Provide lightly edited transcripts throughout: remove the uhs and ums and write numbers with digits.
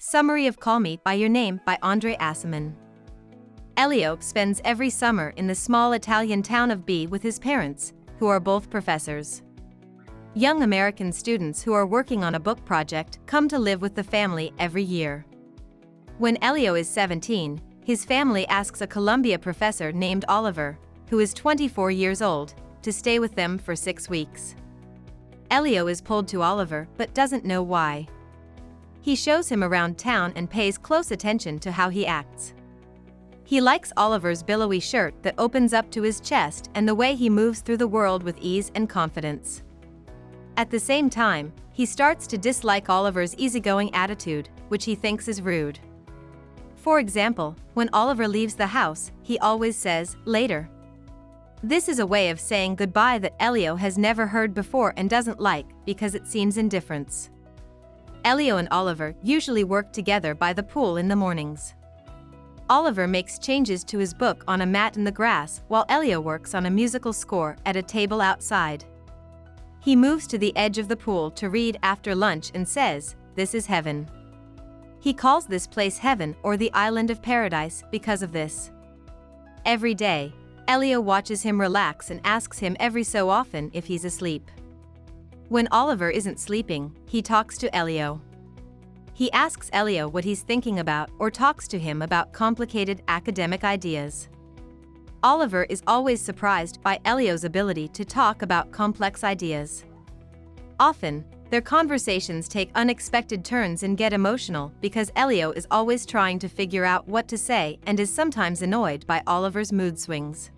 Summary of Call Me by Your Name by André Aciman. Elio spends every summer in the small Italian town of B with his parents, who are both professors. Young American students who are working on a book project come to live with the family every year. When Elio is 17, his family asks a Columbia professor named Oliver, who is 24 years old, to stay with them for 6 weeks. Elio is pulled to Oliver but doesn't know why. He shows him around town and pays close attention to how he acts. He likes Oliver's billowy shirt that opens up to his chest and the way he moves through the world with ease and confidence. At the same time, he starts to dislike Oliver's easygoing attitude, which he thinks is rude. For example, when Oliver leaves the house, he always says, "Later." This is a way of saying goodbye that Elio has never heard before and doesn't like because it seems indifference. Elio and Oliver usually work together by the pool in the mornings. Oliver makes changes to his book on a mat in the grass while Elio works on a musical score at a table outside. He moves to the edge of the pool to read after lunch and says, "This is heaven." He calls this place heaven or the island of paradise because of this. Every day, Elio watches him relax and asks him every so often if he's asleep. When Oliver isn't sleeping, he talks to Elio. He asks Elio what he's thinking about or talks to him about complicated academic ideas. Oliver is always surprised by Elio's ability to talk about complex ideas. Often, their conversations take unexpected turns and get emotional because Elio is always trying to figure out what to say and is sometimes annoyed by Oliver's mood swings.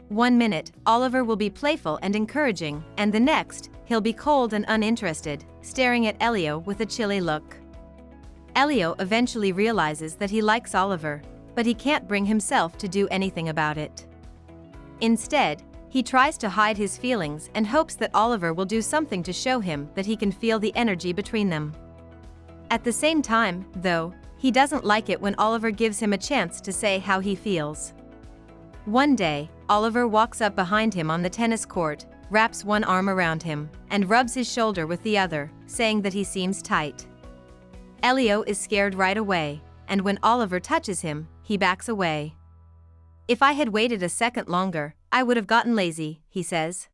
One minute, Oliver will be playful and encouraging, and the next, he'll be cold and uninterested, staring at Elio with a chilly look. Elio eventually realizes that he likes Oliver, but he can't bring himself to do anything about it. Instead, he tries to hide his feelings and hopes that Oliver will do something to show him that he can feel the energy between them. At the same time, though, he doesn't like it when Oliver gives him a chance to say how he feels. One day, Oliver walks up behind him on the tennis court, wraps one arm around him, and rubs his shoulder with the other, saying that he seems tight. Elio is scared right away, and when Oliver touches him, he backs away. "If I had waited a second longer, I would have gotten lazy," he says.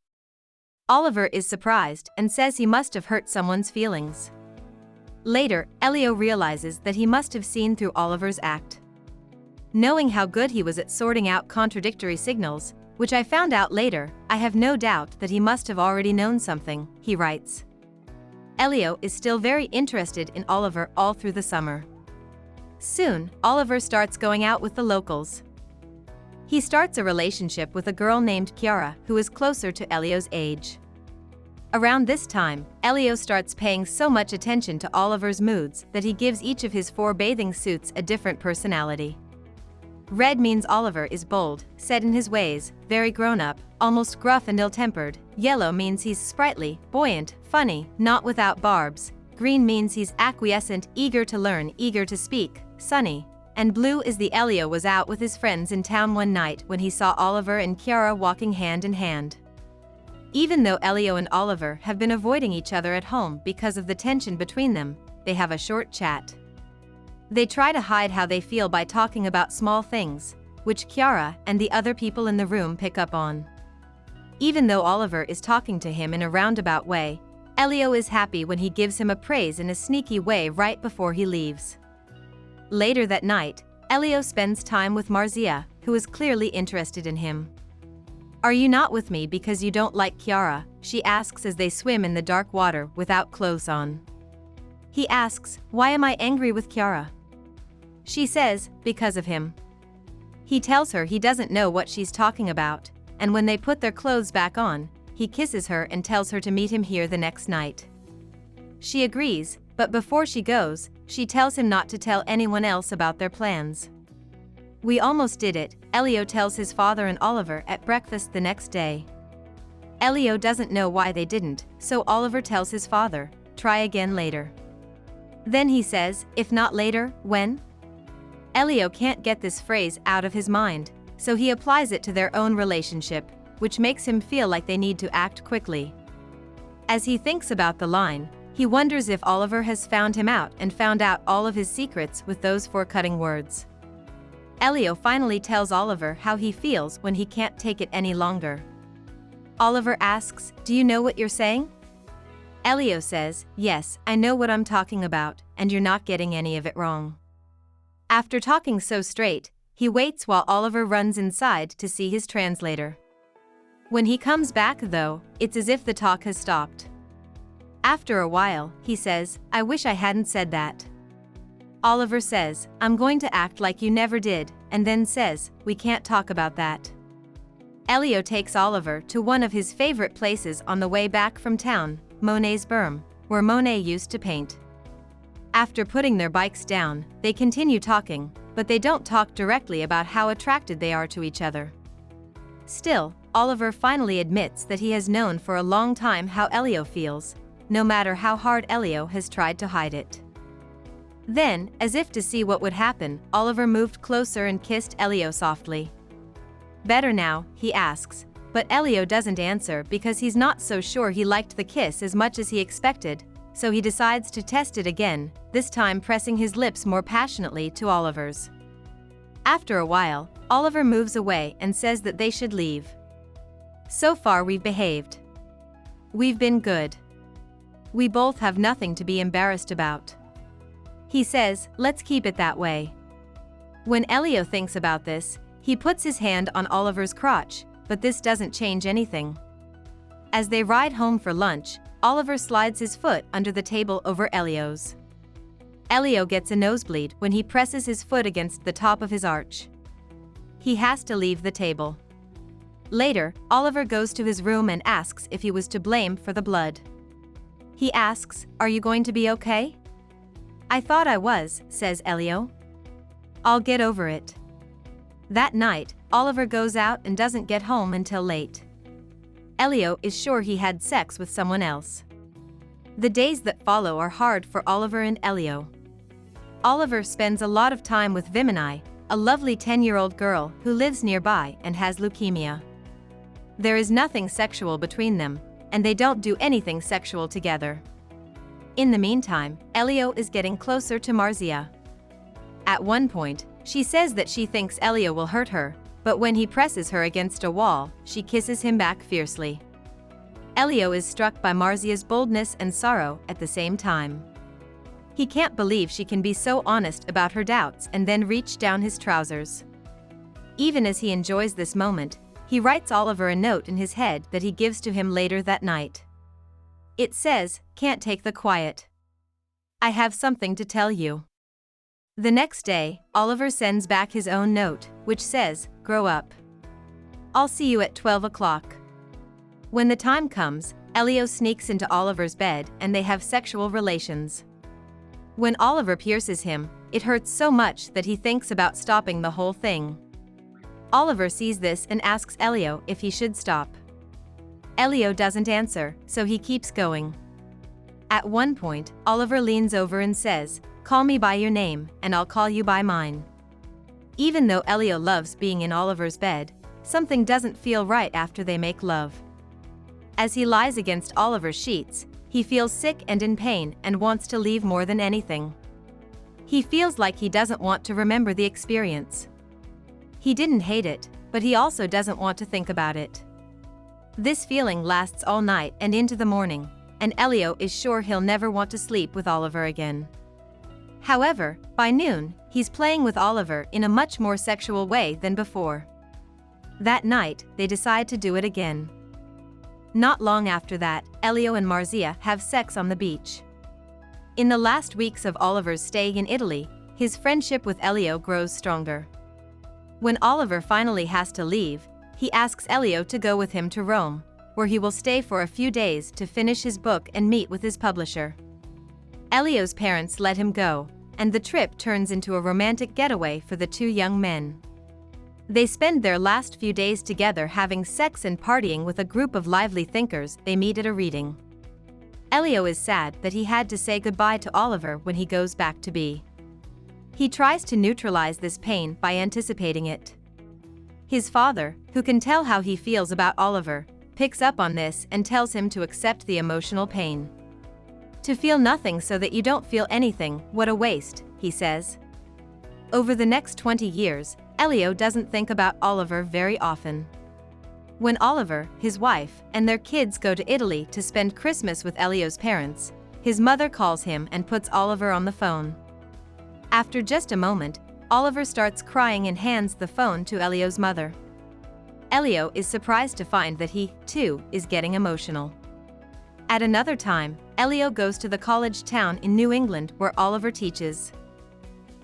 Oliver is surprised and says he must have hurt someone's feelings. Later, Elio realizes that he must have seen through Oliver's act. "Knowing how good he was at sorting out contradictory signals, which I found out later, I have no doubt that he must have already known something," he writes. Elio is still very interested in Oliver all through the summer. Soon, Oliver starts going out with the locals. He starts a relationship with a girl named Chiara who is closer to Elio's age. Around this time, Elio starts paying so much attention to Oliver's moods that he gives each of his 4 bathing suits a different personality. Red means Oliver is bold, set in his ways, very grown-up, almost gruff and ill-tempered. Yellow means he's sprightly, buoyant, funny, not without barbs. Green means he's acquiescent, eager to learn, eager to speak, sunny. And blue is the Elio was out with his friends in town one night when he saw Oliver and Chiara walking hand in hand. Even though Elio and Oliver have been avoiding each other at home because of the tension between them, they have a short chat. They try to hide how they feel by talking about small things, which Chiara and the other people in the room pick up on. Even though Oliver is talking to him in a roundabout way, Elio is happy when he gives him a praise in a sneaky way right before he leaves. Later that night, Elio spends time with Marzia, who is clearly interested in him. "Are you not with me because you don't like Chiara?" she asks as they swim in the dark water without clothes on. He asks, "Why am I angry with Chiara?" She says, "Because of him." He tells her he doesn't know what she's talking about, and when they put their clothes back on, he kisses her and tells her to meet him here the next night. She agrees, but before she goes, she tells him not to tell anyone else about their plans. "We almost did it," Elio tells his father and Oliver at breakfast the next day. Elio doesn't know why they didn't, so Oliver tells his father, "Try again later." Then he says, "If not later, when?" Elio can't get this phrase out of his mind, so he applies it to their own relationship, which makes him feel like they need to act quickly. As he thinks about the line, He wonders if Oliver has found him out and found out all of his secrets with those 4 cutting words. Elio finally tells Oliver how he feels when he can't take it any longer. Oliver asks, "Do you know what you're saying?" Elio says, "Yes, I know what I'm talking about, and you're not getting any of it wrong." After talking so straight, he waits while Oliver runs inside to see his translator. When he comes back though, it's as if the talk has stopped. After a while, he says, "I wish I hadn't said that." Oliver says, "I'm going to act like you never did," and then says, "We can't talk about that." Elio takes Oliver to one of his favorite places on the way back from town, Monet's berm, where Monet used to paint. After putting their bikes down, they continue talking, but they don't talk directly about how attracted they are to each other. Still, Oliver finally admits that he has known for a long time how Elio feels, no matter how hard Elio has tried to hide it. Then, as if to see what would happen, Oliver moved closer and kissed Elio softly. "Better now?" he asks, but Elio doesn't answer because he's not so sure he liked the kiss as much as he expected, so he decides to test it again, this time pressing his lips more passionately to Oliver's. After a while, Oliver moves away and says that they should leave. "So far we've behaved. We've been good. We both have nothing to be embarrassed about." He says, "Let's keep it that way." When Elio thinks about this, he puts his hand on Oliver's crotch, but this doesn't change anything. As they ride home for lunch, Oliver slides his foot under the table over Elio's. Elio gets a nosebleed when he presses his foot against the top of his arch. He has to leave the table. Later, Oliver goes to his room and asks if he was to blame for the blood. He asks, "Are you going to be okay?" "I thought I was," says Elio. "I'll get over it." That night, Oliver goes out and doesn't get home until late. Elio is sure he had sex with someone else. The days that follow are hard for Oliver and Elio. Oliver spends a lot of time with Vimini, a lovely 10-year-old girl who lives nearby and has leukemia. There is nothing sexual between them, and they don't do anything sexual together. In the meantime, Elio is getting closer to Marzia. At one point, she says that she thinks Elio will hurt her, but when he presses her against a wall, she kisses him back fiercely. Elio is struck by Marzia's boldness and sorrow at the same time. He can't believe she can be so honest about her doubts and then reach down his trousers. Even as he enjoys this moment, he writes Oliver a note in his head that he gives to him later that night. It says, "Can't take the quiet. I have something to tell you." The next day, Oliver sends back his own note, which says, "Grow up. I'll see you at 12 o'clock. When the time comes, Elio sneaks into Oliver's bed and they have sexual relations. When Oliver pierces him, it hurts so much that he thinks about stopping the whole thing. Oliver sees this and asks Elio if he should stop. Elio doesn't answer, so he keeps going. At one point, Oliver leans over and says, "Call me by your name, and I'll call you by mine." Even though Elio loves being in Oliver's bed, something doesn't feel right after they make love. As he lies against Oliver's sheets, he feels sick and in pain and wants to leave more than anything. He feels like he doesn't want to remember the experience. He didn't hate it, but he also doesn't want to think about it. This feeling lasts all night and into the morning, and Elio is sure he'll never want to sleep with Oliver again. However, by noon, he's playing with Oliver in a much more sexual way than before. That night, they decide to do it again. Not long after that, Elio and Marzia have sex on the beach. In the last weeks of Oliver's stay in Italy, his friendship with Elio grows stronger. When Oliver finally has to leave, he asks Elio to go with him to Rome, where he will stay for a few days to finish his book and meet with his publisher. Elio's parents let him go, and the trip turns into a romantic getaway for the two young men. They spend their last few days together having sex and partying with a group of lively thinkers they meet at a reading. Elio is sad that he had to say goodbye to Oliver when he goes back to B. He tries to neutralize this pain by anticipating it. His father, who can tell how he feels about Oliver, picks up on this and tells him to accept the emotional pain. To feel nothing so that you don't feel anything, what a waste, he says. Over the next 20 years, Elio doesn't think about Oliver very often. When Oliver, his wife, and their kids go to Italy to spend Christmas with Elio's parents, his mother calls him and puts Oliver on the phone. After just a moment, Oliver starts crying and hands the phone to Elio's mother. Elio is surprised to find that he, too, is getting emotional. At another time, Elio goes to the college town in New England where Oliver teaches.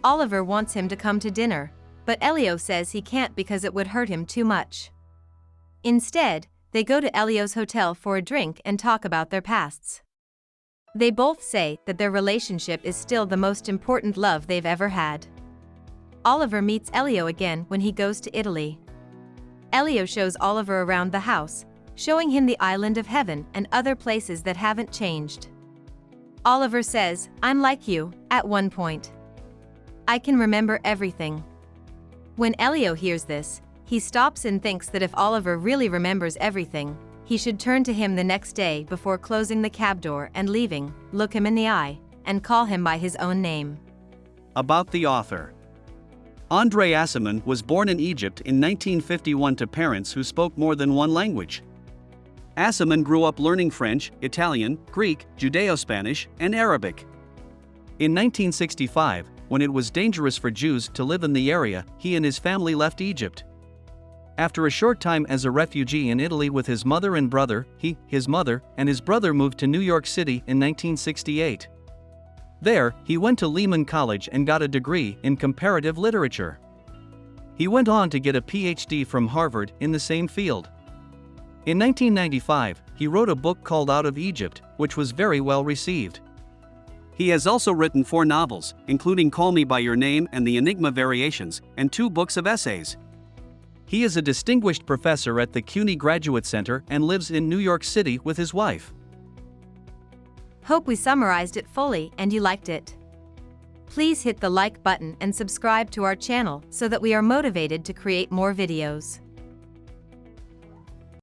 Oliver wants him to come to dinner, but Elio says he can't because it would hurt him too much. Instead, they go to Elio's hotel for a drink and talk about their pasts. They both say that their relationship is still the most important love they've ever had. Oliver meets Elio again when he goes to Italy. Elio shows Oliver around the house, showing him the island of heaven and other places that haven't changed. Oliver says, "I'm like you," at one point. "I can remember everything." When Elio hears this, he stops and thinks that if Oliver really remembers everything, he should turn to him the next day before closing the cab door and leaving, look him in the eye, and call him by his own name. About the author. André Aciman was born in Egypt in 1951 to parents who spoke more than one language. Aciman grew up learning French, Italian, Greek, Judeo-Spanish, and Arabic. In 1965, when it was dangerous for Jews to live in the area, he and his family left Egypt. After a short time as a refugee in Italy with his mother and brother, he, his mother, and his brother moved to New York City in 1968. There, he went to Lehman College and got a degree in comparative literature. He went on to get a PhD from Harvard in the same field. In 1995, he wrote a book called Out of Egypt, which was very well received. He has also written 4 novels, including Call Me by Your Name and The Enigma Variations, and 2 books of essays. He is a distinguished professor at the CUNY Graduate Center and lives in New York City with his wife. Hope we summarized it fully and you liked it. Please hit the like button and subscribe to our channel so that we are motivated to create more videos.